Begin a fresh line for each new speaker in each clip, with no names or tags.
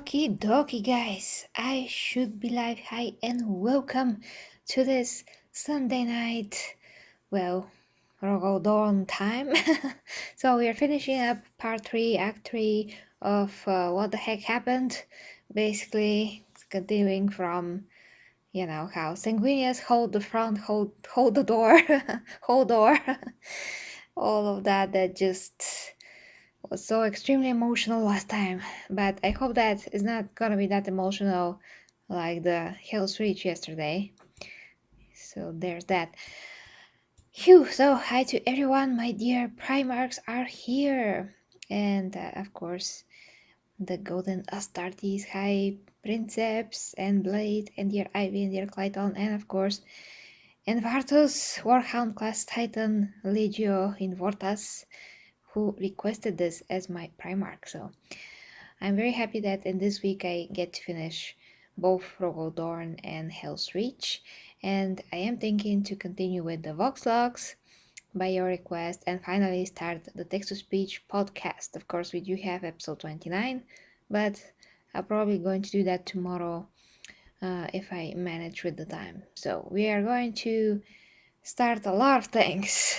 Okie dokie, guys. I should be live. Hi, and welcome to this Sunday night. Well, Rogal Dorn time. So we are finishing up part 3, act 3 of what the heck happened. Basically, it's continuing from, how Sanguinius hold the front, hold the door, hold door. All of that just was so extremely emotional last time, but I hope that it's not gonna be that emotional like the Hell's Reach yesterday. So there's that. Phew, so hi to everyone, my dear Primarchs are here. And of course, the Golden Astartes, hi Princeps and Blade, and dear Ivy and dear Clayton, and of course, Enervatus, Warhound Class Titan, Legio Invortas, who requested this as my Primarch. So I'm very happy that in this week I get to finish both Rogal Dorn and Hell's Reach, and I am thinking to continue with the Vox Logs by your request and finally start the text-to-speech podcast. Of course, we do have episode 29, but I'm probably going to do that tomorrow if I manage with the time. So we are going to start a lot of things.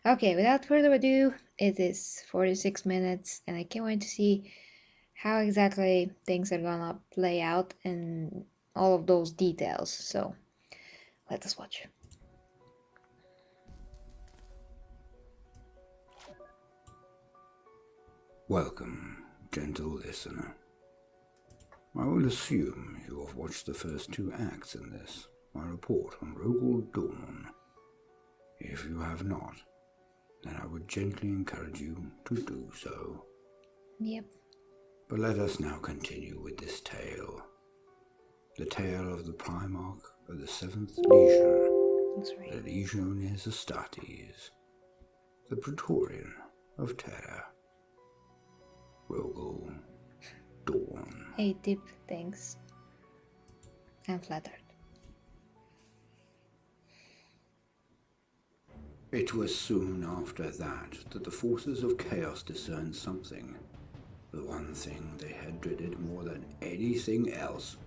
Okay, without further ado, it is 46 minutes and I can't wait to see how exactly things are gonna play out and all of those details. So let us watch.
Welcome, gentle listener. I will assume you have watched the first 2 acts in this, my report on Rogal Dorn. If you have not, then I would gently encourage you to do so.
Yep.
But let us now continue with this tale. The tale of the Primarch of the 7th Legion,
That's right.
the Legio Astartes, the Praetorian of Terra, Rogal Dorn.
Hey, tip, thanks. I'm flattered.
It was soon after that the forces of chaos discerned something. The one thing they had dreaded more than anything else.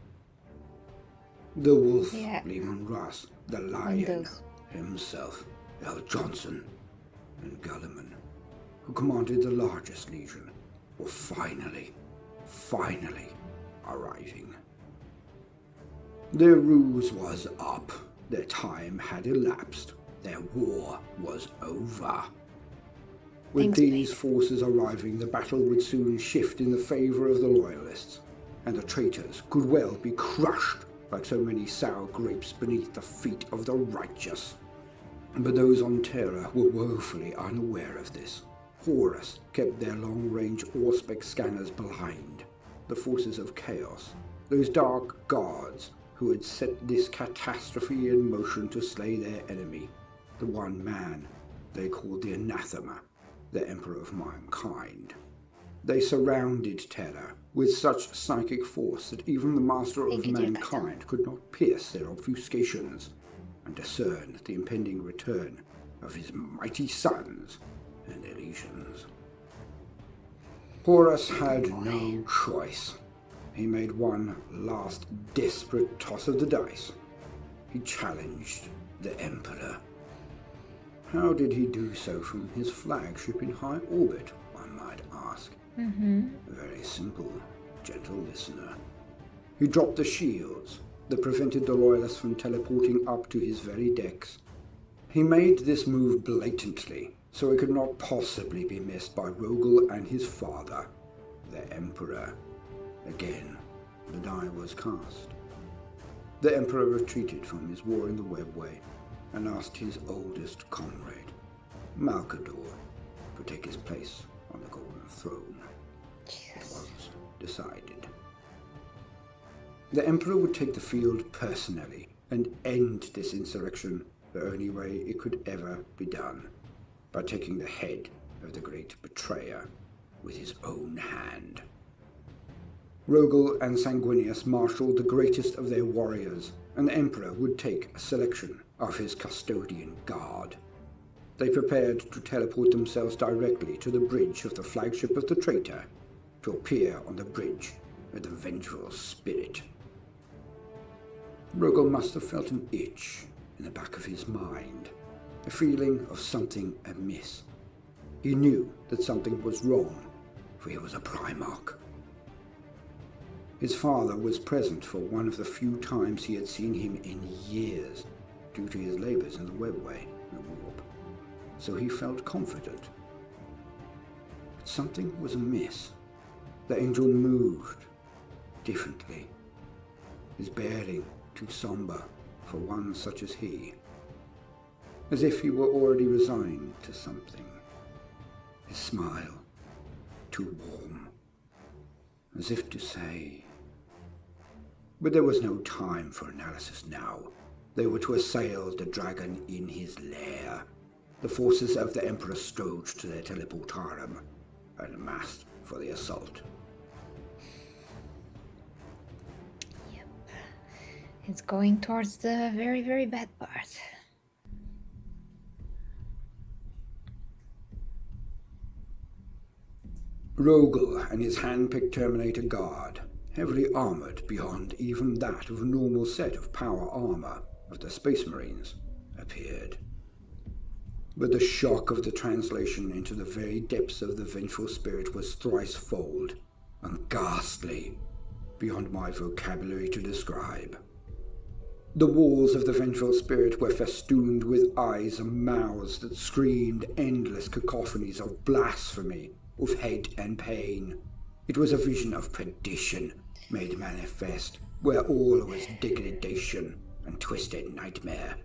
The wolf, Leman Russ, the lion himself, El Johnson, and Gulliman, who commanded the largest legion, were finally arriving. Their ruse was up. Their time had elapsed. Their war was over. With these forces arriving, the battle would soon shift in the favor of the loyalists, and the traitors could well be crushed like so many sour grapes beneath the feet of the righteous. But those on Terra were woefully unaware of this. Horus kept their long-range Auspex scanners blind. The forces of chaos, those dark gods who had set this catastrophe in motion to slay their enemy, the one man they called the Anathema, the Emperor of Mankind. They surrounded Terra with such psychic force that even the Master of Mankind could not pierce their obfuscations and discern the impending return of his mighty sons and their legions. Horus had no choice. He made one last desperate toss of the dice. He challenged the Emperor. How did he do so from his flagship in high orbit, one might ask? Very simple, gentle listener. He dropped the shields that prevented the loyalists from teleporting up to his very decks. He made this move blatantly, so it could not possibly be missed by Rogal and his father, the Emperor. Again, the die was cast. The Emperor retreated from his war in the Webway and asked his oldest comrade, Malcador, to take his place on the Golden Throne. It was decided. The Emperor would take the field personally and end this insurrection the only way it could ever be done, by taking the head of the great betrayer with his own hand. Rogal and Sanguinius marshaled the greatest of their warriors, and the Emperor would take a selection of his custodian guard. They prepared to teleport themselves directly to the bridge of the flagship of the traitor, to appear on the bridge at the vengeful spirit. Rogal must have felt an itch in the back of his mind, a feeling of something amiss. He knew that something was wrong, for he was a Primarch. His father was present for one of the few times he had seen him in years, due to his labours in the webway, the warp, so he felt confident. But something was amiss. The angel moved differently, his bearing too sombre for one such as he, as if he were already resigned to something, his smile too warm, as if to say. But there was no time for analysis now. They were to assail the dragon in his lair. The forces of the Emperor strode to their teleportarum and amassed for the assault.
Yep. It's going towards the very, very bad part.
Rogal and his hand-picked Terminator guard, heavily armoured beyond even that of a normal set of power armour of the Space Marines, appeared. But the shock of the translation into the very depths of the vengeful spirit was thrice-fold and ghastly, beyond my vocabulary to describe. The walls of the vengeful spirit were festooned with eyes and mouths that screamed endless cacophonies of blasphemy, of hate and pain. It was a vision of perdition made manifest, where all was degradation and twisted nightmare.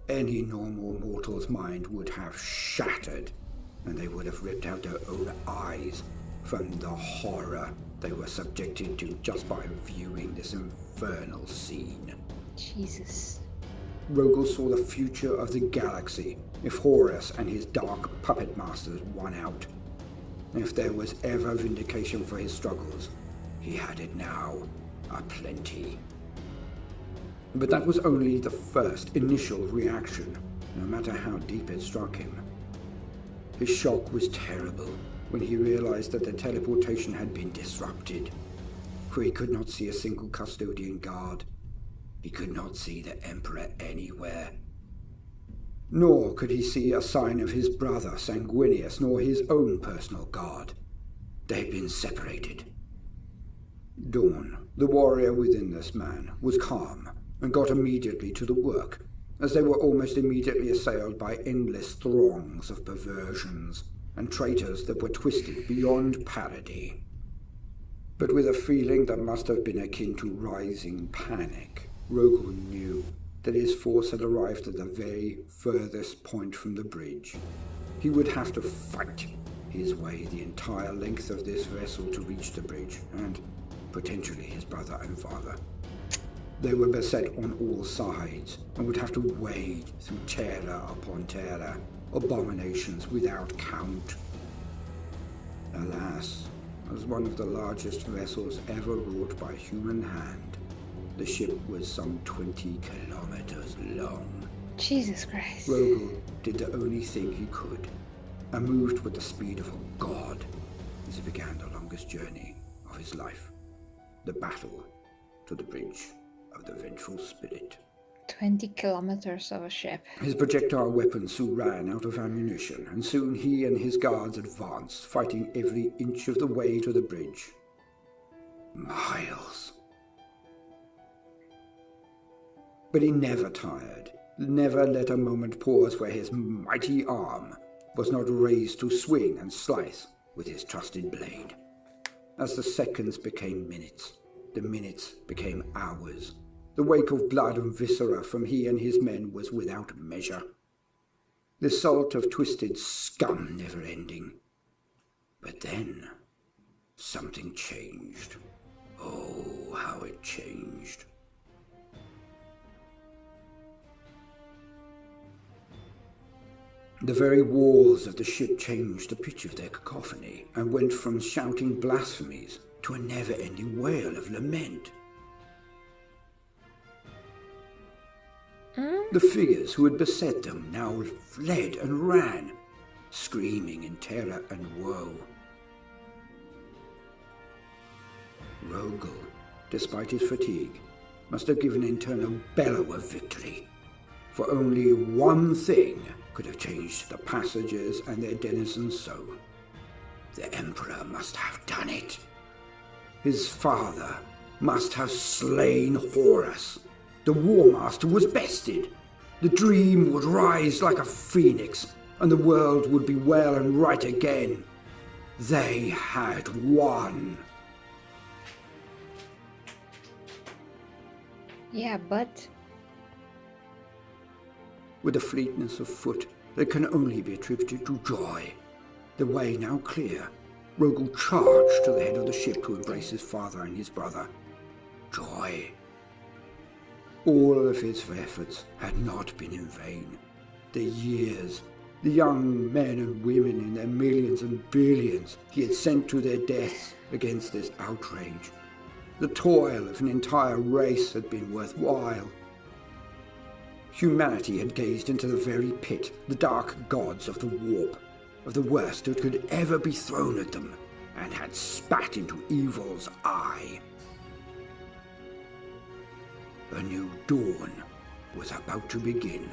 Any normal mortal's mind would have shattered, and they would have ripped out their own eyes from the horror they were subjected to just by viewing this infernal scene.
Jesus.
Rogal saw the future of the galaxy if Horus and his dark puppet masters won out. If there was ever vindication for his struggles, he had it now, aplenty. But that was only the first initial reaction, no matter how deep it struck him. His shock was terrible when he realized that the teleportation had been disrupted, for he could not see a single custodian guard. He could not see the Emperor anywhere. Nor could he see a sign of his brother Sanguinius, nor his own personal guard. They had been separated. Dorn, the warrior within this man, was calm and got immediately to the work, as they were almost immediately assailed by endless throngs of perversions and traitors that were twisted beyond parody. But with a feeling that must have been akin to rising panic, Rogal knew that his force had arrived at the very furthest point from the bridge. He would have to fight his way the entire length of this vessel to reach the bridge, and potentially his brother and father. They were beset on all sides, and would have to wade through terror upon terror, abominations without count. Alas, as one of the largest vessels ever wrought by human hand, the ship was some 20 kilometers long.
Jesus Christ.
Rogal did the only thing he could, and moved with the speed of a god as he began the longest journey of his life, the battle to the bridge of the vengeful spirit.
20 kilometers of a ship.
His projectile weapon soon ran out of ammunition, and soon he and his guards advanced, fighting every inch of the way to the bridge. Miles. But he never tired, never let a moment pause where his mighty arm was not raised to swing and slice with his trusted blade. As the seconds became minutes, the minutes became hours. The wake of blood and viscera from he and his men was without measure. The salt of twisted scum never ending. But then, something changed. Oh, how it changed. The very walls of the ship changed the pitch of their cacophony, and went from shouting blasphemies to a never-ending wail of lament. The figures who had beset them now fled and ran, screaming in terror and woe. Rogal, despite his fatigue, must have given an internal bellow of victory. For only one thing could have changed the passages and their denizens so. The Emperor must have done it. His father must have slain Horus. The War Master was bested. The dream would rise like a phoenix, and the world would be well and right again. They had won.
Yeah, but...
With a fleetness of foot that can only be attributed to joy. The way now clear, Rogal charged to the head of the ship to embrace his father and his brother. Joy. All of his efforts had not been in vain. The years, the young men and women in their millions and billions he had sent to their deaths against this outrage. The toil of an entire race had been worthwhile. Humanity had gazed into the very pit, the dark gods of the warp, of the worst that could ever be thrown at them, and had spat into evil's eye. A new dawn was about to begin.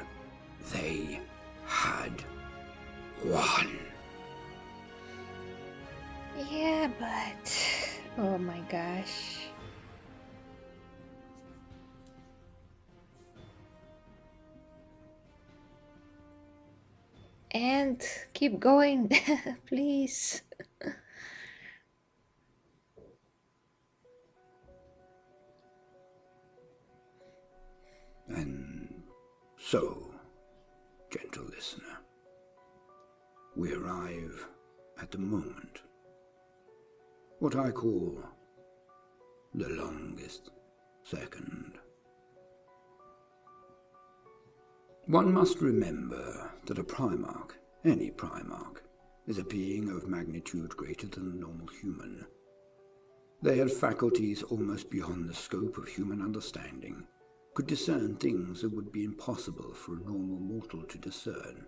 They had won.
Yeah, but... Oh my gosh. And keep going, please.
And so, gentle listener, we arrive at the moment, what I call the longest second. One must remember that a Primarch, any Primarch, is a being of magnitude greater than the normal human. They had faculties almost beyond the scope of human understanding, could discern things that would be impossible for a normal mortal to discern.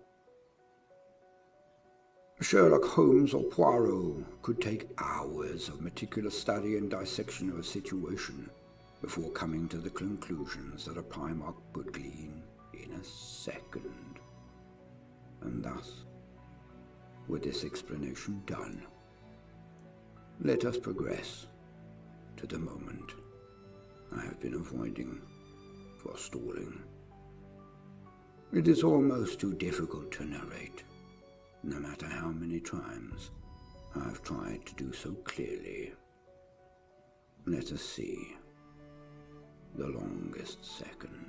Sherlock Holmes or Poirot could take hours of meticulous study and dissection of a situation before coming to the conclusions that a Primarch would glean in a second. And thus, with this explanation done, let us progress to the moment I have been avoiding, forestalling. It is almost too difficult to narrate, no matter how many times I have tried to do so clearly. Let us see the longest second.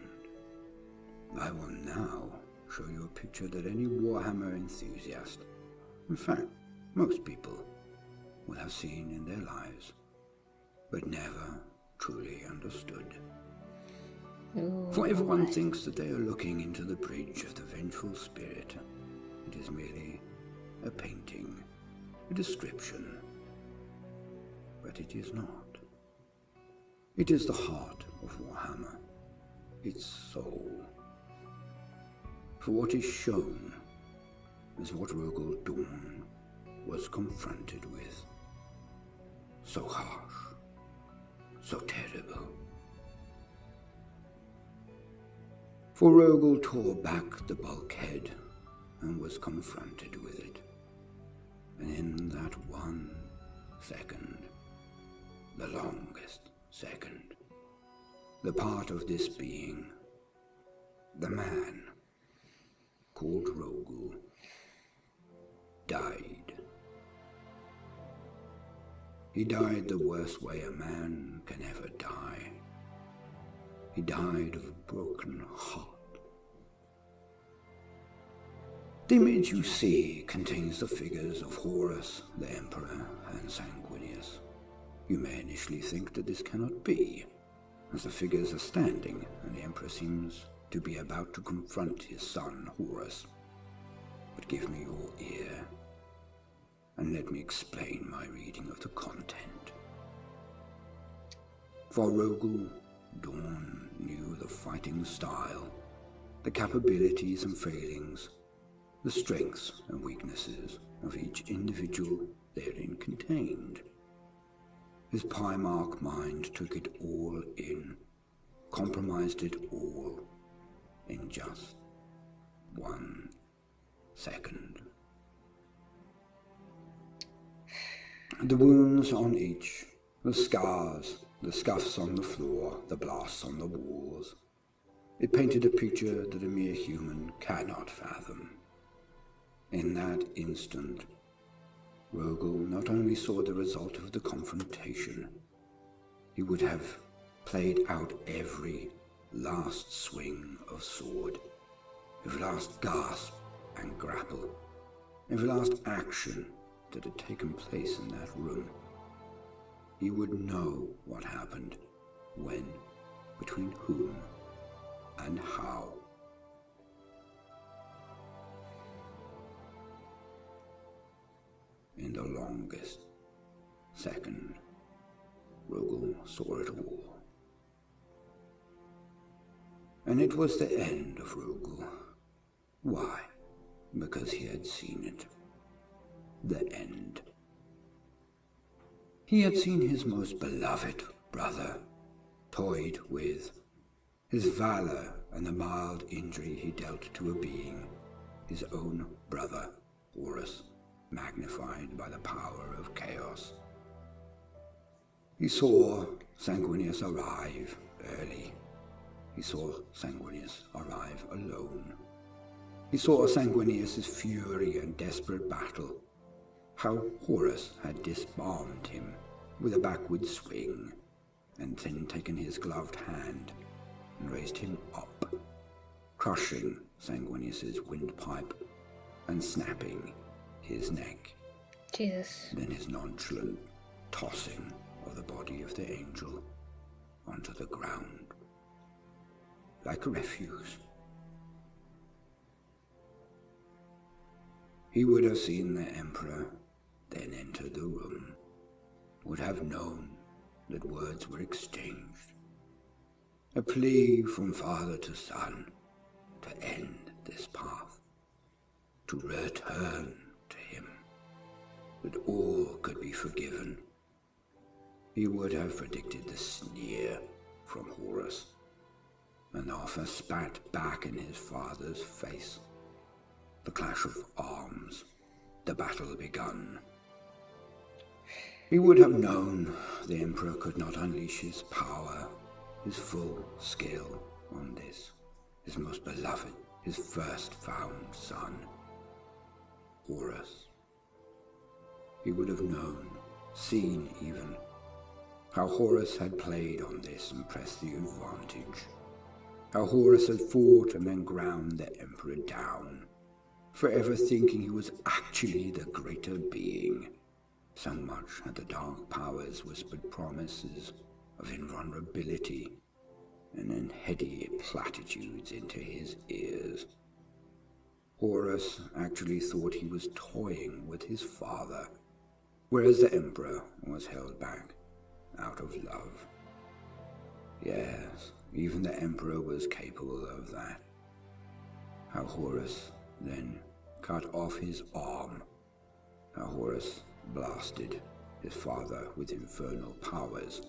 I will now show you a picture that any Warhammer enthusiast, in fact, most people, will have seen in their lives, but never truly understood. For everyone thinks that they are looking into the bridge of the vengeful spirit. It is merely a painting, a description, but it is not. It is the heart of Warhammer, its soul. For what is shown is what Rogal Dorn was confronted with. So harsh, so terrible. For Rogal tore back the bulkhead and was confronted with it. And in that 1 second, the longest second, the part of this being, the man called Rogal, died. He died the worst way a man can ever die. He died of a broken heart. The image you see contains the figures of Horus, the Emperor, and Sanguinius. You may initially think that this cannot be, as the figures are standing and the Emperor seems to be about to confront his son, Horus. But give me your ear, and let me explain my reading of the content. For Rogal Dorn knew the fighting style, the capabilities and failings, the strengths and weaknesses of each individual therein contained. His Primarch mind took it all in, compromised it all in just 1 second. The wounds on each, the scars, the scuffs on the floor, the blasts on the walls. It painted a picture that a mere human cannot fathom. In that instant, Rogal not only saw the result of the confrontation, he would have played out every last swing of sword, every last gasp and grapple, every last action that had taken place in that room. He would know what happened, when, between whom, and how. In the longest second, Rogal saw it all. And it was the end of Rogal. Why? Because he had seen it. The end. He had seen his most beloved brother toyed with, his valor and the mild injury he dealt to a being, his own brother, Horus, magnified by the power of chaos. He saw Sanguinius arrive early. He saw Sanguinius arrive alone. He saw Sanguinius' fury and desperate battle, how Horus had disarmed him with a backward swing, and then taken his gloved hand and raised him up, crushing Sanguinius' windpipe and snapping his neck.
Jesus.
Then his nonchalant tossing of the body of the angel onto the ground, like a refuse. He would have seen the Emperor then enter the room, would have known that words were exchanged, a plea from father to son to end this path, to return to him, that all could be forgiven. He would have predicted the sneer from Horus, and the offer spat back in his father's face. The clash of arms, the battle begun. He would have known the Emperor could not unleash his power, his full skill on this, his most beloved, his first found son, Horus. He would have known, seen even, how Horus had played on this and pressed the advantage, how Horus had fought and then ground the Emperor down, forever thinking he was actually the greater being. So much had the dark powers whispered promises of invulnerability and then heady platitudes into his ears. Horus actually thought he was toying with his father, whereas the Emperor was held back out of love. Yes, even the Emperor was capable of that. How Horus then cut off his arm, how Horus blasted his father with infernal powers,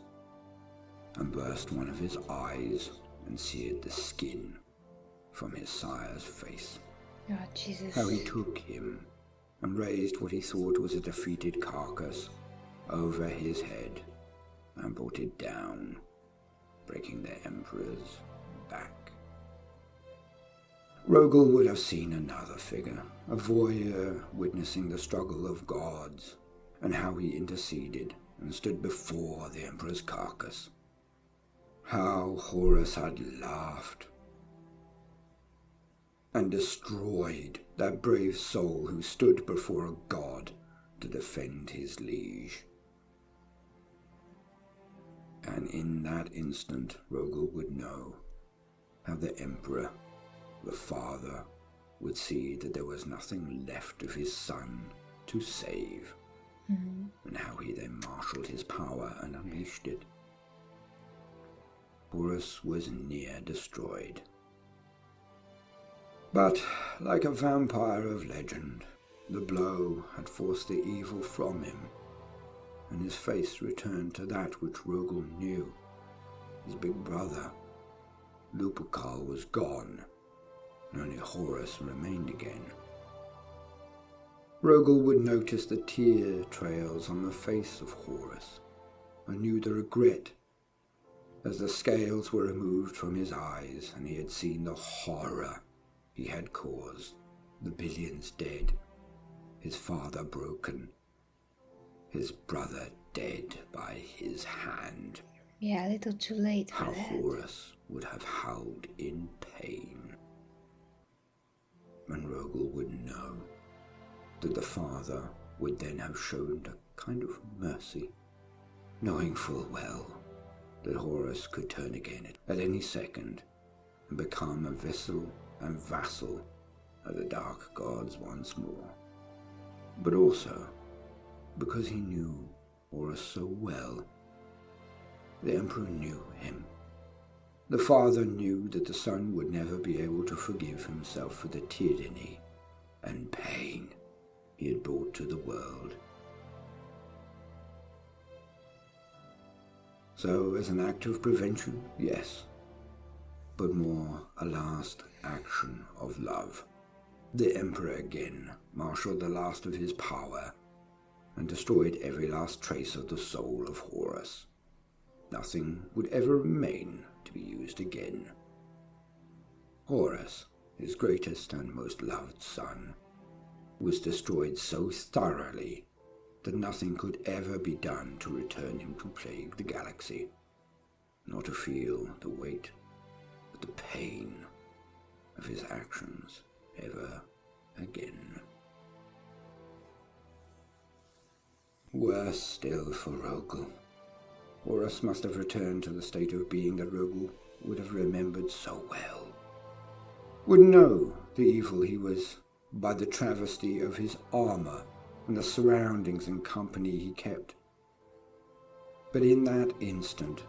and burst one of his eyes and seared the skin from his sire's face.
Oh, Jesus.
How he took him and raised what he thought was a defeated carcass over his head and brought it down, breaking the Emperor's back. Rogal would have seen another figure, a voyeur witnessing the struggle of gods, and how he interceded and stood before the Emperor's carcass. How Horus had laughed and destroyed that brave soul who stood before a god to defend his liege. And in that instant, Rogal would know how the Emperor, the father, would see that there was nothing left of his son to save, and how he then marshaled his power and unleashed it. Horus was near destroyed. But, like a vampire of legend, the blow had forced the evil from him, and his face returned to that which Rogal knew. His big brother, Lupercal, was gone, and only Horus remained again. Rogal would notice the tear trails on the face of Horus, and knew the regret as the scales were removed from his eyes and he had seen the horror he had caused, the billions dead, his father broken, his brother dead by his hand.
Yeah, a little too late for
How
that.
Horus would have howled in pain. And Rogal would know that the father would then have shown a kind of mercy, knowing full well that Horus could turn again at any second and become a vessel and vassal of the dark gods once more. But also because he knew Horus so well. The Emperor knew him. The father knew that the son would never be able to forgive himself for the tyranny and pain he had brought to the world. So, as an act of prevention, yes, but more a last action of love. The Emperor again marshaled the last of his power and destroyed every last trace of the soul of Horus. Nothing would ever remain to be used again. Horus, his greatest and most loved son, was destroyed so thoroughly that nothing could ever be done to return him to plague the galaxy, nor to feel the weight of the pain of his actions ever again. Worse still for Rogal. Horus must have returned to the state of being that Rogal would have remembered so well. Would know the evil he was by the travesty of his armor and the surroundings and company he kept. But in that instant,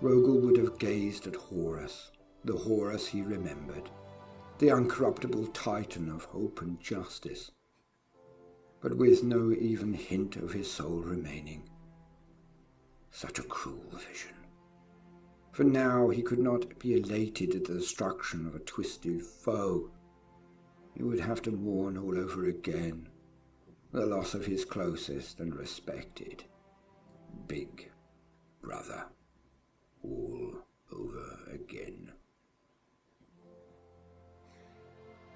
Rogal would have gazed at Horus, the Horus he remembered, the uncorruptible Titan of hope and justice, but with no even hint of his soul remaining. Such a cruel vision. For now he could not be elated at the destruction of a twisted foe. He would have to mourn all over again the loss of his closest and respected big brother, all over again.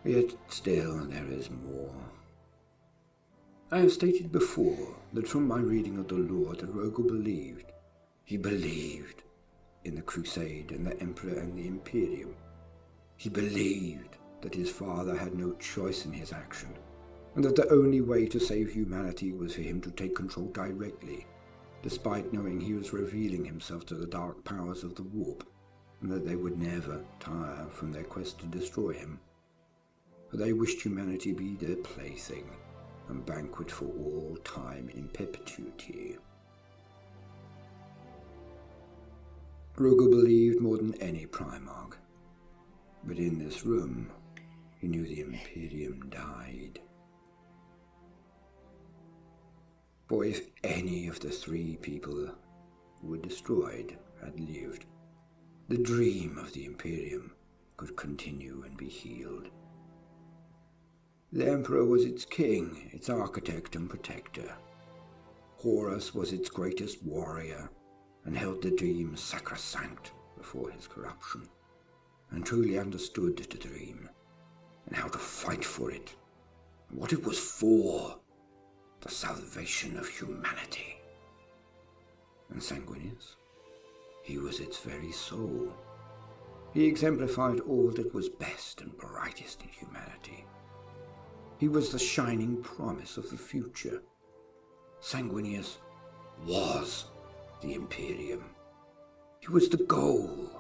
Yet still there is more. I have stated before that from my reading of the lore that Rogal believed. He believed in the Crusade and the Emperor and the Imperium. He believed that his father had no choice in his action, and that the only way to save humanity was for him to take control directly, despite knowing he was revealing himself to the dark powers of the warp, and that they would never tire from their quest to destroy him. For they wished humanity be their plaything, and banquet for all time in perpetuity. Rogal believed more than any Primarch, but in this room he knew the Imperium died. For if any of the three people who were destroyed had lived, the dream of the Imperium could continue and be healed. The Emperor was its king, its architect and protector. Horus was its greatest warrior, and held the dream sacrosanct before his corruption, and truly understood the dream, and how to fight for it, and what it was for, the salvation of humanity. And Sanguinius, he was its very soul. He exemplified all that was best and brightest in humanity. He was the shining promise of the future. Sanguinius was the Imperium. He was the goal,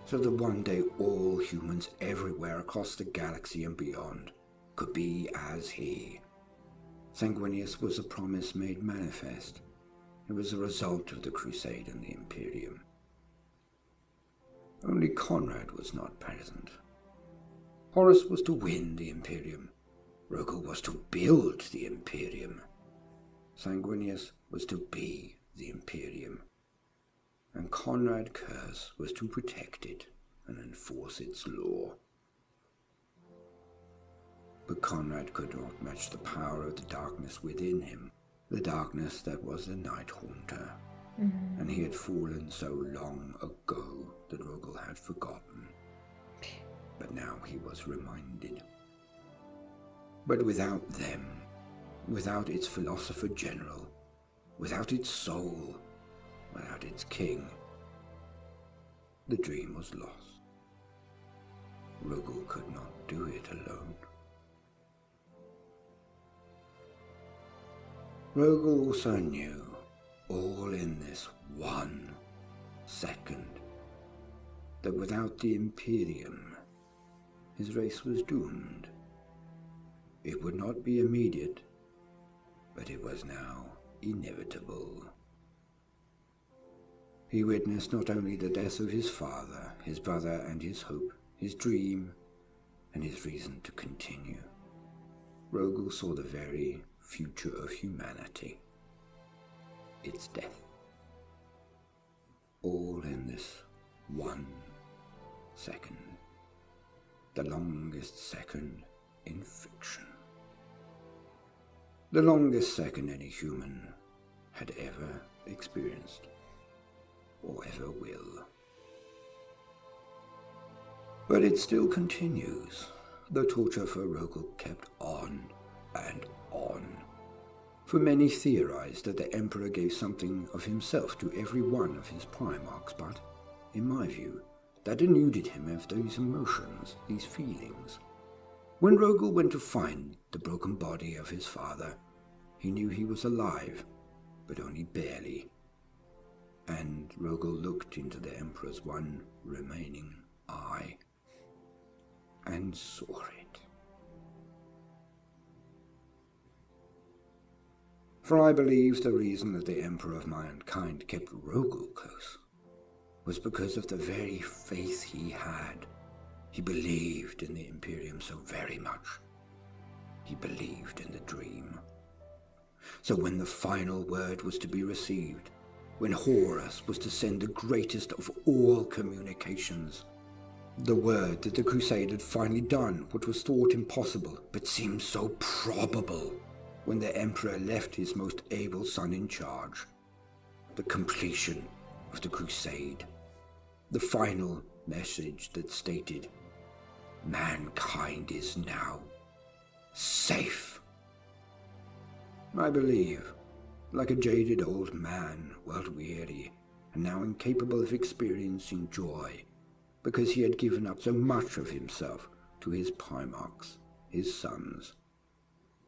so that one day all humans everywhere across the galaxy and beyond could be as he. Sanguinius was a promise made manifest. It was a result of the Crusade and the Imperium. Only Conrad was not present. Horus was to win the Imperium. Rogal was to build the Imperium. Sanguinius was to be the imperium, and Conrad Curse was to protect it and enforce its law. But Conrad could not match the power of the darkness within him, the darkness that was the Night Haunter, and he had fallen so long ago that Rogal had forgotten. But now he was reminded. But without them, without its philosopher general, without its soul, without its king, the dream was lost. Rogal could not do it alone. Rogal also knew, all in this 1 second, that without the imperium, his race was doomed. It would not be immediate, but it was now inevitable. He witnessed not only the death of his father, his brother and his hope, his dream, and his reason to continue. Rogal saw the very future of humanity, its death. All in this 1 second, the longest second in fiction. The longest second any human had ever experienced, or ever will. But it still continues. The torture for Rogal kept on and on. For many theorized that the Emperor gave something of himself to every one of his Primarchs, but, in my view, that denuded him of these emotions, these feelings. When Rogal went to find the broken body of his father, he knew he was alive, but only barely. And Rogal looked into the Emperor's one remaining eye, and saw it. For I believe the reason that the Emperor of mankind kept Rogal close was because of the very faith he had. He believed in the Imperium so very much. He believed in the dream. So when the final word was to be received, when Horus was to send the greatest of all communications, the word that the crusade had finally done what was thought impossible but seemed so probable, when the Emperor left his most able son in charge, the completion of the crusade, the final message that stated, mankind is now safe. I believe, like a jaded old man, world-weary, and now incapable of experiencing joy, because he had given up so much of himself to his Primarchs, his sons,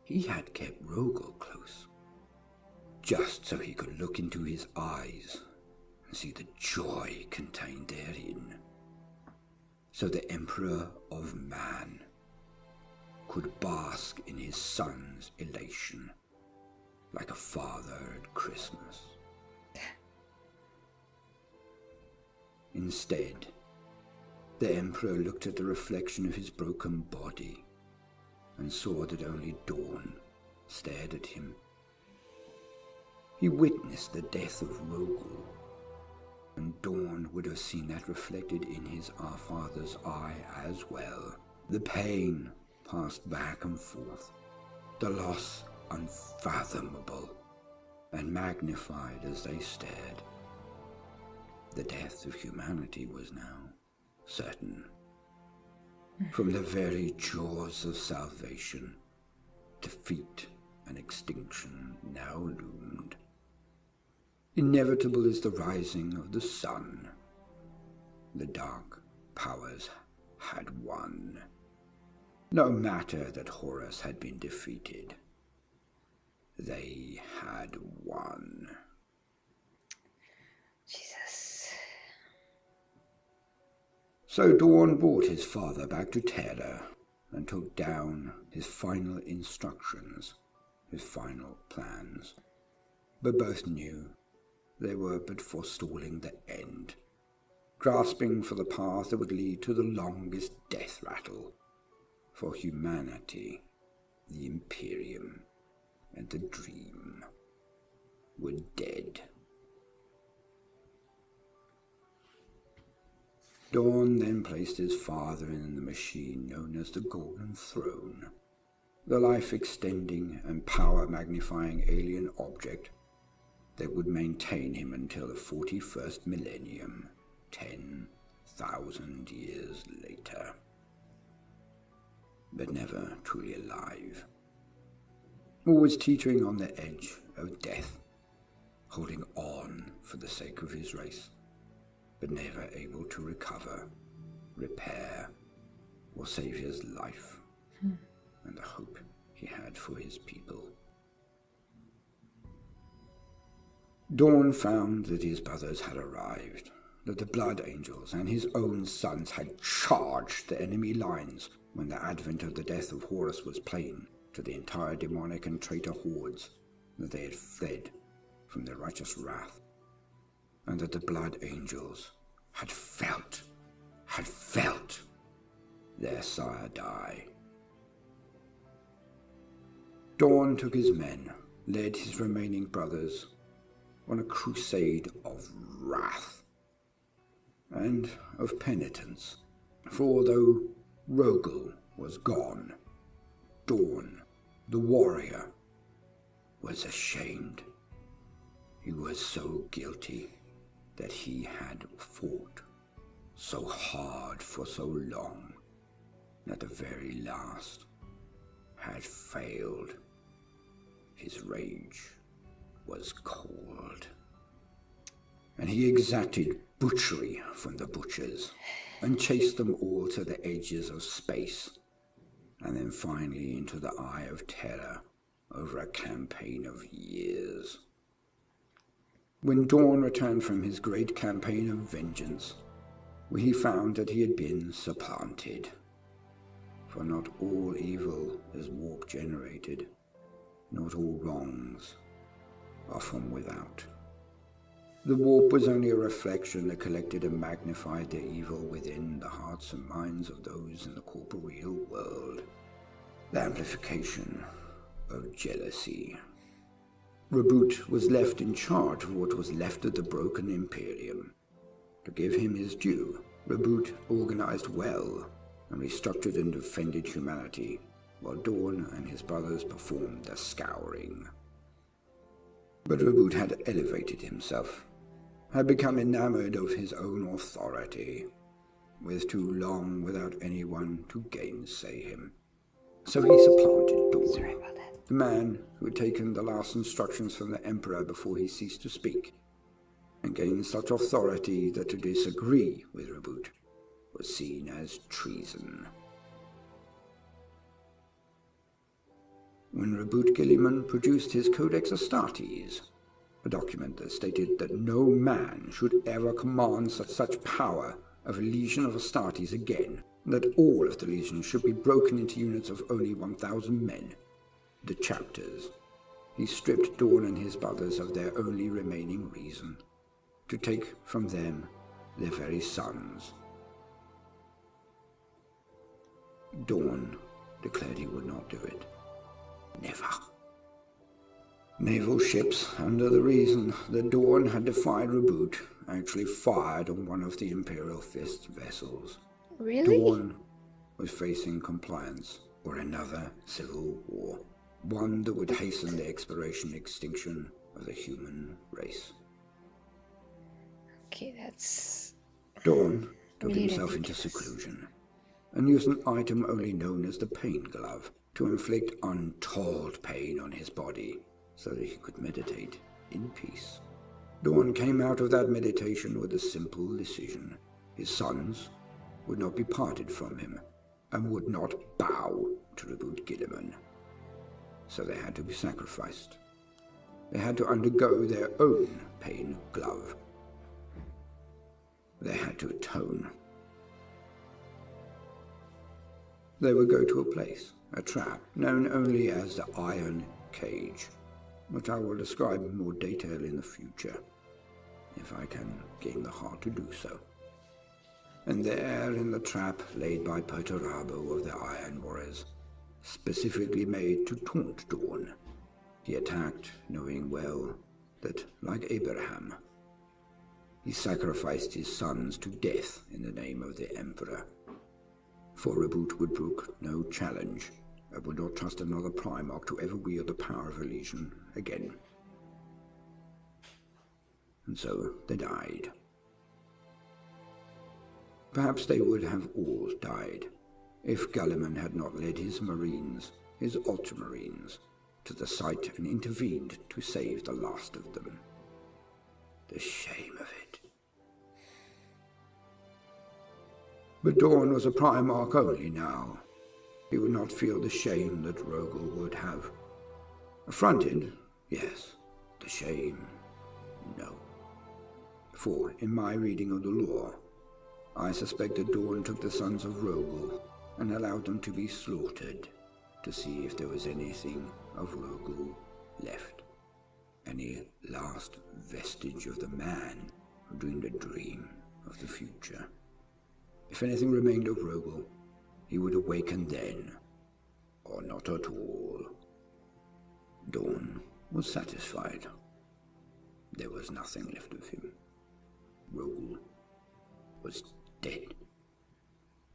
he had kept Rogal close, just so he could look into his eyes and see the joy contained therein, so the Emperor of Man could bask in his son's elation, like a father at Christmas. Instead, the Emperor looked at the reflection of his broken body and saw that only Dorn stared at him. He witnessed the death of Rogal, and Dorn would have seen that reflected in his Our Father's eye as well. The pain passed back and forth, the loss unfathomable and magnified as they stared. The death of humanity was now certain. From the very jaws of salvation, defeat and extinction now loomed. Inevitable is the rising of the sun. The dark powers had won. No matter that Horus had been defeated, they had won.
Jesus.
So Dorn brought his father back to Terra and took down his final instructions, his final plans. But both knew they were but forestalling the end, grasping for the path that would lead to the longest death rattle for humanity, the Imperium, and the dream. were dead. Dorn then placed his father in the machine known as the Golden Throne, the life-extending and power-magnifying alien object that would maintain him until the 41st millennium, 10,000 years later. But never truly alive. Always teetering on the edge of death, holding on for the sake of his race, but never able to recover, repair, or save his life and the hope he had for his people. Dorn found that his brothers had arrived, that the Blood Angels and his own sons had charged the enemy lines when the advent of the death of Horus was plain to the entire demonic and traitor hordes, that they had fled from their righteous wrath, and that the Blood Angels had felt their sire die. Dorn took his men, led his remaining brothers on a crusade of wrath and of penitence, for although Rogal was gone, Dorn, the warrior, was ashamed. He was so guilty that he had fought so hard for so long that the very last had failed. His rage was cold, and he exacted butchery from the butchers and chased them all to the edges of space, and then finally into the Eye of Terror over a campaign of years. When Dorn returned from his great campaign of vengeance, he found that he had been supplanted. For not all evil is warp generated, not all wrongs are from without. The warp was only a reflection that collected and magnified the evil within the hearts and minds of those in the corporeal world. The amplification of jealousy. Reboot was left in charge of what was left of the broken imperium. To give him his due, Reboot organized well and restructured and defended humanity, while Dorn and his brothers performed the scouring. But Reboot had elevated himself, had become enamored of his own authority, was too long without anyone to gainsay him. So he supplanted Dorn, the man who had taken the last instructions from the Emperor before he ceased to speak, and gained such authority that to disagree with Reboot was seen as treason. When Reboot Guilliman produced his Codex Astartes, a document that stated that no man should ever command such power of a legion of Astartes again, and that all of the legions should be broken into units of only 1,000 men, the chapters, he stripped Dorn and his brothers of their only remaining reason, to take from them their very sons. Dorn declared he would not do it. Never. Naval ships, under the reason that Dorn had defied Reboot, actually fired on one of the Imperial Fist vessels.
Really?
Dorn was facing compliance or another civil war, one that would hasten the exploration and extinction of the human race.
Okay, that's...
Dorn took
really
himself into
ridiculous.
seclusion and used an item only known as the Pain Glove to inflict untold pain on his body so that he could meditate in peace. Dorn came out of that meditation with a simple decision. His sons would not be parted from him and would not bow to Reboot Guilliman. So they had to be sacrificed. They had to undergo their own Pain Glove. They had to atone. They would go to a place, a trap, known only as the Iron Cage, which I will describe in more detail in the future, if I can gain the heart to do so. And there in the trap laid by Perturabo of the Iron Warriors, specifically made to taunt Dorn, he attacked, knowing well that, like Abraham, he sacrificed his sons to death in the name of the Emperor. For Reboot would brook no challenge, and would not trust another Primarch to ever wield the power of a legion again. And so they died. Perhaps they would have all died, if Gulliman had not led his marines, his ultramarines, to the site and intervened to save the last of them. The shame of it. But Dorn was a Primarch only now. He would not feel the shame that Rogal would have. Affronted, yes. The shame, no. For, in my reading of the lore, I suspect that Dorn took the sons of Rogal and allowed them to be slaughtered to see if there was anything of Rogal left. Any last vestige of the man who dreamed a dream of the future. If anything remained of Rogal, he would awaken then, or not at all. Dorn was satisfied. There was nothing left of him. Rogal was dead.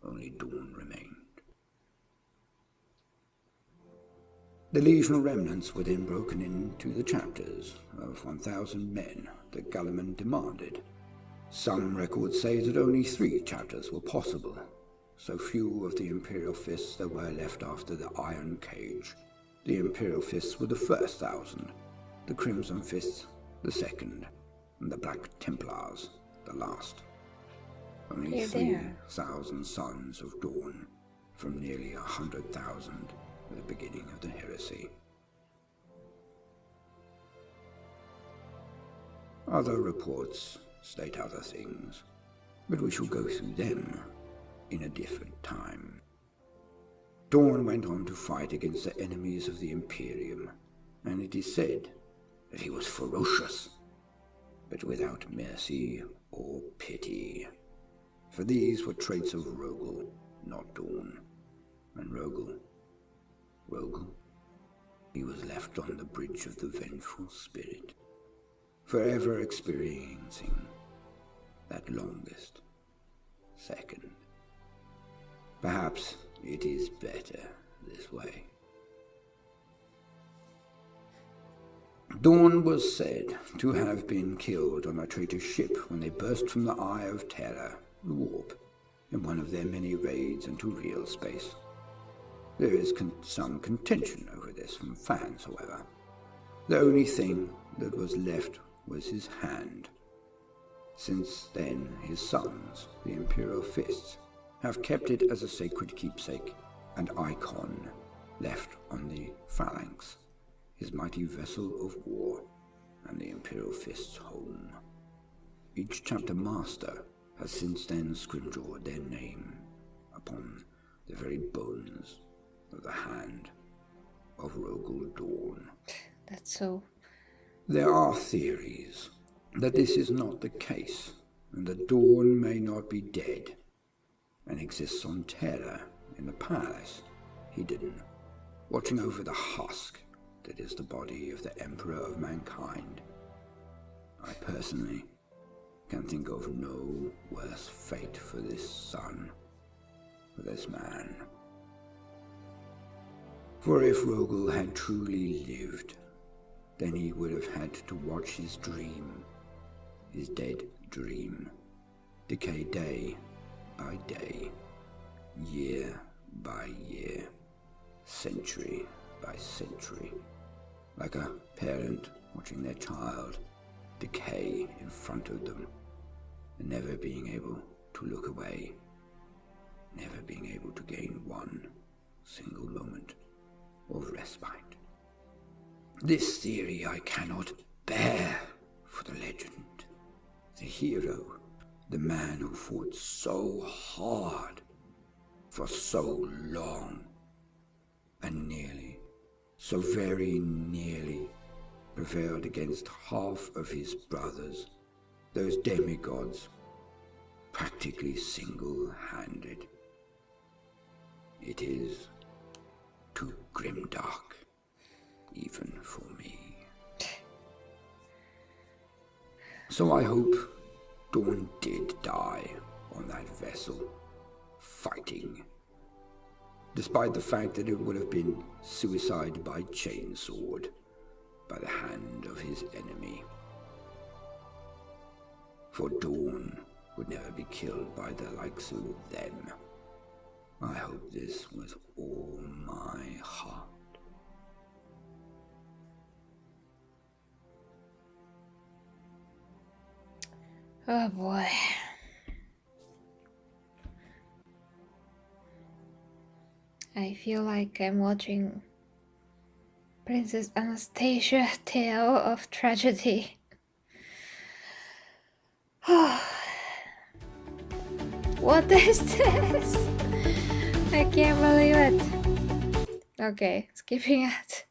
Only Dorn remained. The legional remnants were then broken into the chapters of 1,000 men that Gulliman demanded. Some records say that only 3 chapters were possible, so few of the Imperial Fists there were left after the Iron Cage. The Imperial Fists were the first 1,000, the Crimson Fists the second, and the Black Templars the last. Only 3,000 sons of Dorn from nearly 100,000 at the beginning of the heresy. Other reports state other things, but we shall go through them in a different time. Dorn went on to fight against the enemies of the Imperium, and it is said that he was ferocious, but without mercy or pity. For these were traits of Rogal, not Dorn. And Rogal, he was left on the bridge of the vengeful spirit, forever experiencing that longest second. Perhaps it is better this way. Dorn was said to have been killed on a traitor ship when they burst from the Eye of Terra, the warp, in one of their many raids into real space. There is some contention over this from fans, however. The only thing that was left was his hand. Since then, his sons, the Imperial Fists, have kept it as a sacred keepsake and icon left on the phalanx, his mighty vessel of war, and the Imperial Fist's home. Each chapter master has since then scriptured their name upon the very bones of the hand of Rogal Dorn.
That's so.
There are theories that this is not the case, and that Dorn may not be dead, and exists on Terra in the palace, hidden, watching over the husk that is the body of the Emperor of Mankind. I personally can think of no worse fate for this son, for this man. For if Rogal had truly lived, then he would have had to watch his dream, his dead dream, decay day by day, year by year, century by century, like a parent watching their child decay in front of them, and never being able to look away, never being able to gain one single moment of respite. This theory I cannot bear for the legend, the hero, the man who fought so hard for so long, and nearly, so very nearly, prevailed against half of his brothers, those demigods, practically single-handed. It is too grimdark, even for me. So I hope Dorn did die on that vessel, fighting, despite the fact that it would have been suicide by chainsword, by the hand of his enemy. For Dorn would never be killed by the likes of them. I hope this with all my heart.
Oh boy. I feel like I'm watching Princess Anastasia tale of tragedy. What is this? I can't believe it. Okay, skipping it.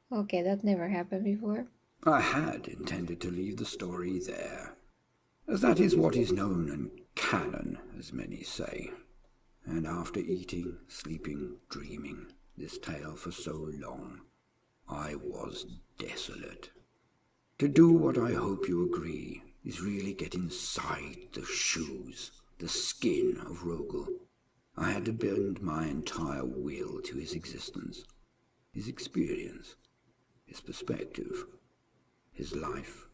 Okay, that never happened before.
I had intended to leave the story there, as that is what is known and canon, as many say. And after eating, sleeping, dreaming this tale for so long, I was desolate. To do what I hope you agree is really get inside the shoes, the skin of Rogal. I had to bend my entire will to his existence, his experience, his perspective, his life,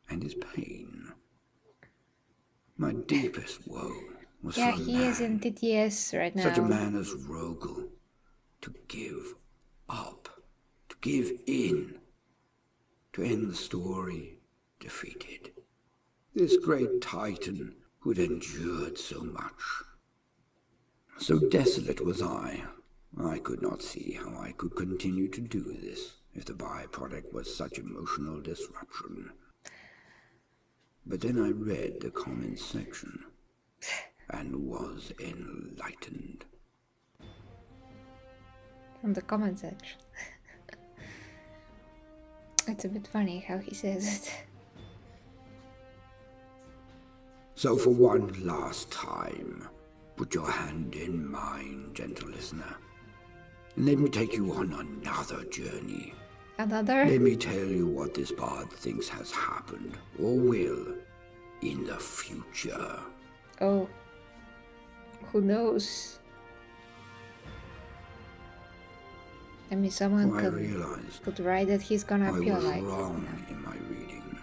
and his pain. My deepest woe was for a
he
man,
is in TTS right now.
such a man as Rogal, to give up, to give in, to end the story defeated. This great Titan who had endured so much. So desolate was I could not see how I could continue to do this if the byproduct was such emotional disruption. But then I read the comments section and was enlightened.
From the comment section. It's a bit funny how he says it.
So for one last time, put your hand in mine, gentle listener, and let me take you on another journey.
Another?
Let me tell you what this bard thinks has happened, or will, in the future.
Oh. Who knows? I mean, someone
I realized
could write that he's gonna appear
I was
like...
wrong in my reading.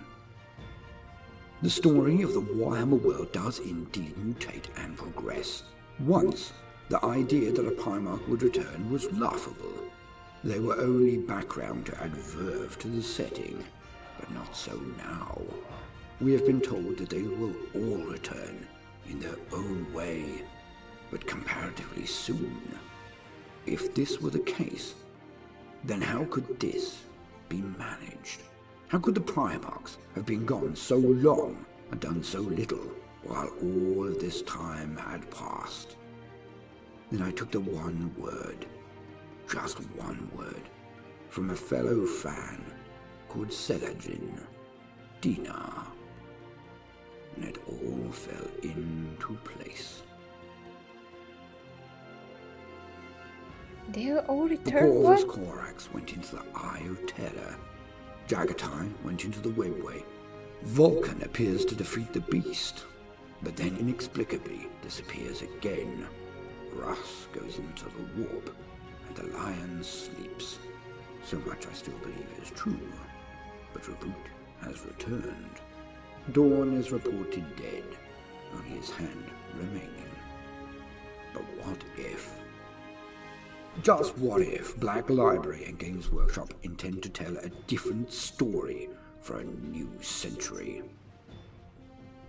The story of the Warhammer world does indeed mutate and progress. Once, the idea that a Primarch would return was laughable. They were only background to add verve to the setting, but not so now. We have been told that they will all return in their own way, but comparatively soon. If this were the case, then how could this be managed? How could the Primarchs have been gone so long and done so little, while all of this time had passed? Then I took the one word, just one word, from a fellow fan called Selagin, Dina, and it all fell into place.
They all
The
returned
Corvus
what?
Corax went into the Eye of Terra. Jagatai went into the Webway. Vulcan appears to defeat the beast, but then inexplicably disappears again. Russ goes into the warp, and the lion sleeps. So much I still believe is true, but Reboot has returned. Dorn is reported dead, only his hand remaining. But what if? Just what if Black Library and Games Workshop intend to tell a different story for a new century?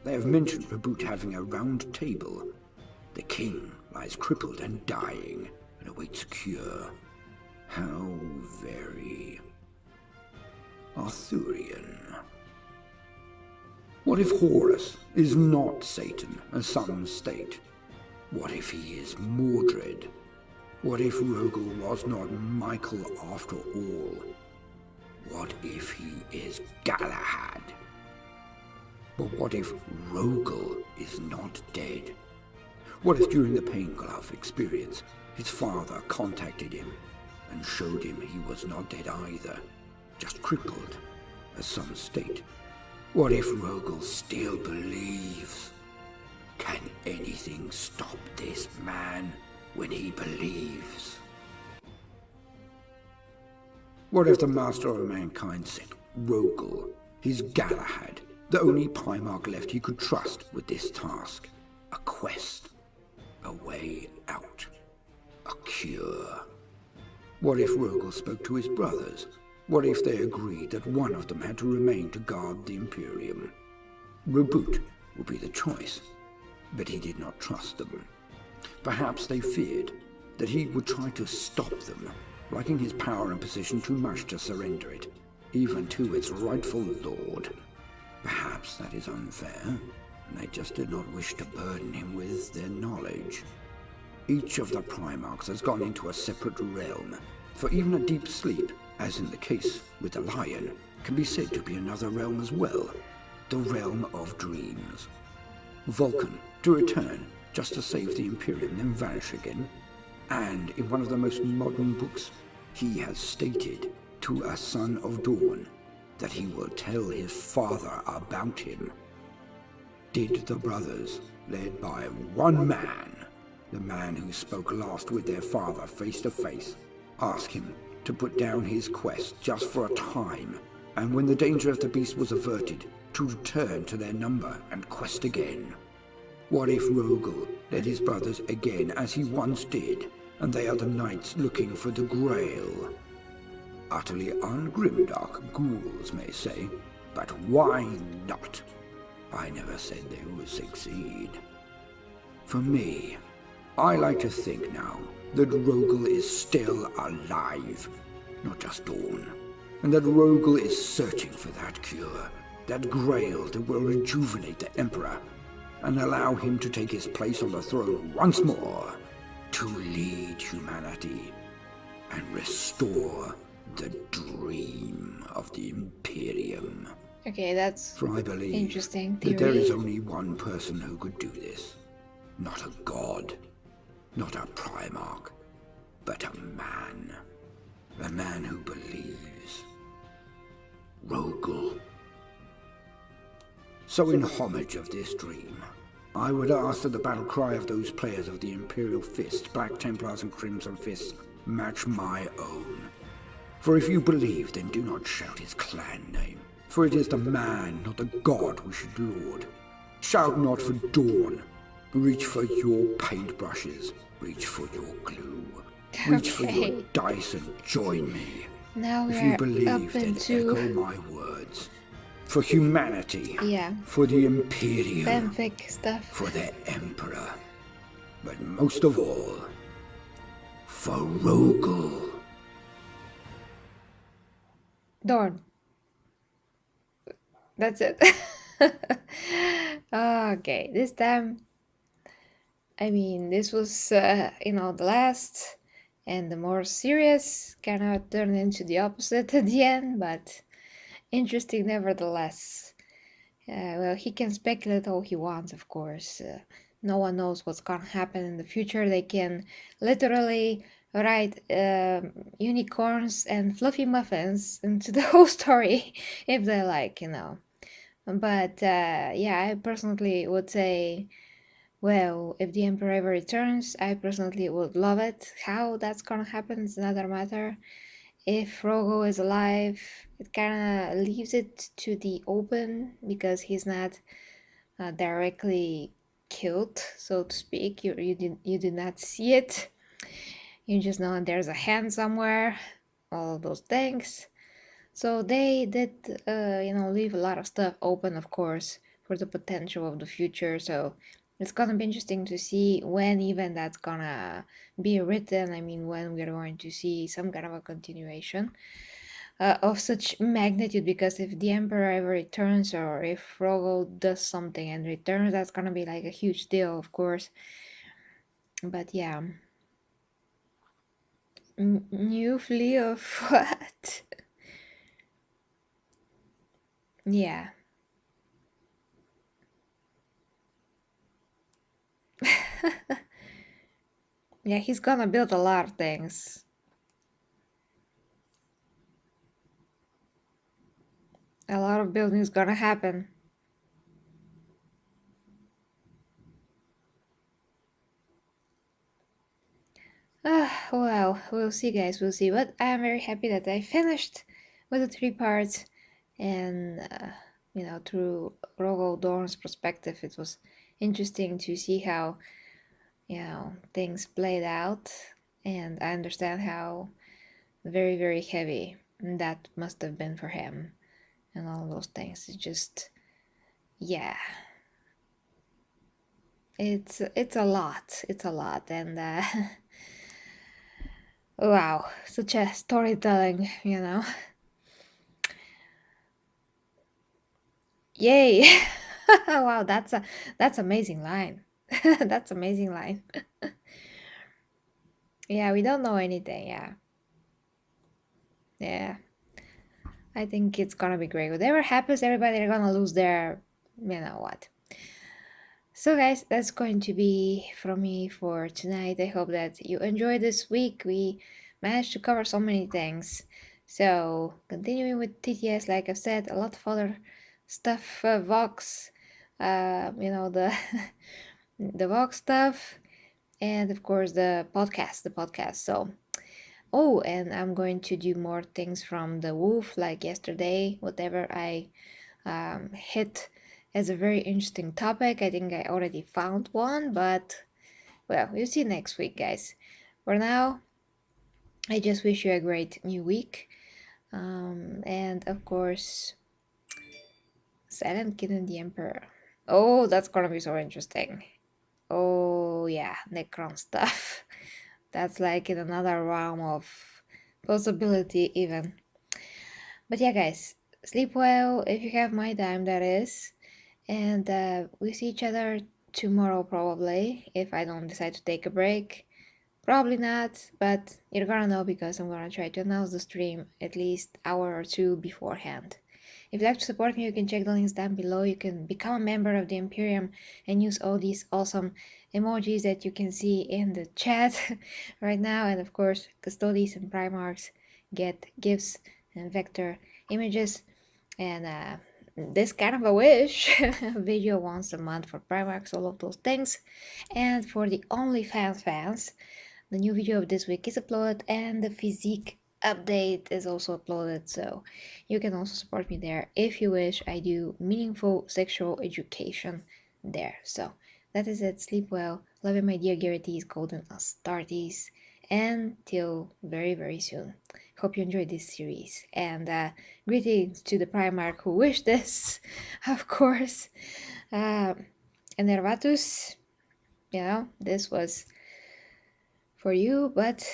They have mentioned Reboot having a round table. The king lies crippled and dying and awaits a cure. How very Arthurian. What if Horus is not Satan, as some state? What if he is Mordred? What if Rogal was not Michael after all? What if he is Galahad? But what if Rogal is not dead? What if during the Pain Glove experience, his father contacted him and showed him he was not dead either, just crippled, as some state? What if Rogal still believes? Can anything stop this man when he believes? What if the master of mankind sent Rogal, his Galahad, the only Primarch left he could trust with this task? A quest, a way out, a cure. What if Rogal spoke to his brothers? What if they agreed that one of them had to remain to guard the Imperium? Reboot would be the choice, but he did not trust them. Perhaps they feared that he would try to stop them, liking his power and position too much to surrender it, even to its rightful lord. Perhaps that is unfair, and they just did not wish to burden him with their knowledge. Each of the Primarchs has gone into a separate realm, for even a deep sleep, as in the case with the lion, can be said to be another realm as well, the realm of dreams. Vulcan, to return, just to save the Imperium, then vanish again. And in one of the most modern books, he has stated to a son of Dawn that he will tell his father about him. Did the brothers, led by one man, the man who spoke last with their father face to face, ask him to put down his quest just for a time, and when the danger of the beast was averted, to return to their number and quest again? What if Rogal led his brothers again as he once did, and they are the knights looking for the Grail? Utterly ungrimdark ghouls may say, but why not? I never said they would succeed. For me, I like to think now that Rogal is still alive, not just Dawn, and that Rogal is searching for that cure, that Grail that will rejuvenate the Emperor and allow him to take his place on the throne once more, to lead humanity and restore the dream of the Imperium.
Okay, that's
For I believe
interesting
that there is
theory.
only one person who could do this. Not a god, not a Primarch, but a man. A man who believes. Rogal. So in homage of this dream, I would ask that the battle cry of those players of the Imperial Fist, Black Templars and Crimson Fists, match my own. For if you believe, then do not shout his clan name, for it is the man, not the god, we should laud. Shout not for Dawn. Reach for your paintbrushes. Reach for your glue. Reach for your
Okay,
dice and join me.
now
If
we
you
are
believe,
up
then
into
echo my words. For humanity.
yeah,
For the Imperium.
fanfic stuff.
For the Emperor. But most of all, for Rogal.
Dorn. That's it. Okay, this time, I mean, this was, the last and the more serious kind of turned into the opposite at the end, but interesting nevertheless. Well, he can speculate all he wants, of course. No one knows what's gonna happen in the future. They can literally write unicorns and fluffy muffins into the whole story if they like. But yeah, I personally would say, well, if the Emperor ever returns, I personally would love it. How that's gonna happen is another matter. If Rogo is alive, it kind of leaves it to the open because he's not directly killed, so to speak. You did not see it. You just know there's a hand somewhere. All of those things. So they did, leave a lot of stuff open, of course, for the potential of the future. So it's gonna be interesting to see when even that's gonna be written. I mean, when we're going to see some kind of a continuation of such magnitude. Because if the Emperor ever returns, or if Rogo does something and returns, that's gonna be like a huge deal, of course. But yeah, new flea of what? Yeah. Yeah, he's gonna build a lot of things. A lot of building is gonna happen. Well, we'll see, guys. We'll see. But I am very happy that I finished with the 3 parts, and through Rogal Dorn's perspective, it was interesting to see how things played out, and I understand how very very heavy that must have been for him, and all those things. It's just, yeah, it's a lot. It's a lot, and wow, such a storytelling. Yay! Wow, that's amazing line. That's amazing line. Yeah, we don't know anything. Yeah, yeah. I think it's gonna be great. Whatever happens, everybody are gonna lose their, you know what. So, guys, that's going to be from me for tonight. I hope that you enjoyed this week. We managed to cover so many things. So, continuing with TTS, like I've said, a lot of other stuff, Vox, the the Vox stuff, and of course the podcast. So, oh, and I'm going to do more things from the Wolf, like yesterday, whatever I hit as a very interesting topic. I think I already found one, but well, we'll see next week, guys. For now, I just wish you a great new week. And of course, Silent Kid and the Emperor. Oh, that's gonna be so interesting. Oh, yeah, Necron stuff. That's like in another realm of possibility, even. But yeah, guys, sleep well if you have my time, that is. And we see each other tomorrow, probably, if I don't decide to take a break. Probably not, but you're gonna know because I'm gonna try to announce the stream at least hour or two beforehand. If you'd like to support me, you can check the links down below. You can become a member of the Imperium and use all these awesome emojis that you can see in the chat right now. And of course, Custodies and Primarchs get gifts and vector images and this kind of a wish video once a month for Primarchs, all of those things. And for the OnlyFans fans, the new video of this week is uploaded and the physique update is also uploaded, so you can also support me there if you wish. I do meaningful sexual education there. So that is it. Sleep well. Love you, my dear Garrities, Golden Astartes, and till very very soon. Hope you enjoyed this series, and greetings to the Primarch who wished this, of course. uh, Enervatus, this was for you, but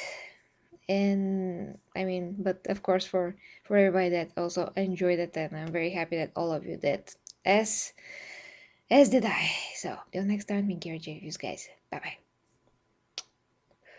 but of course for everybody that also enjoyed it, and I'm very happy that all of you did, as did I. So till next time, me Gear J, guys. Bye bye.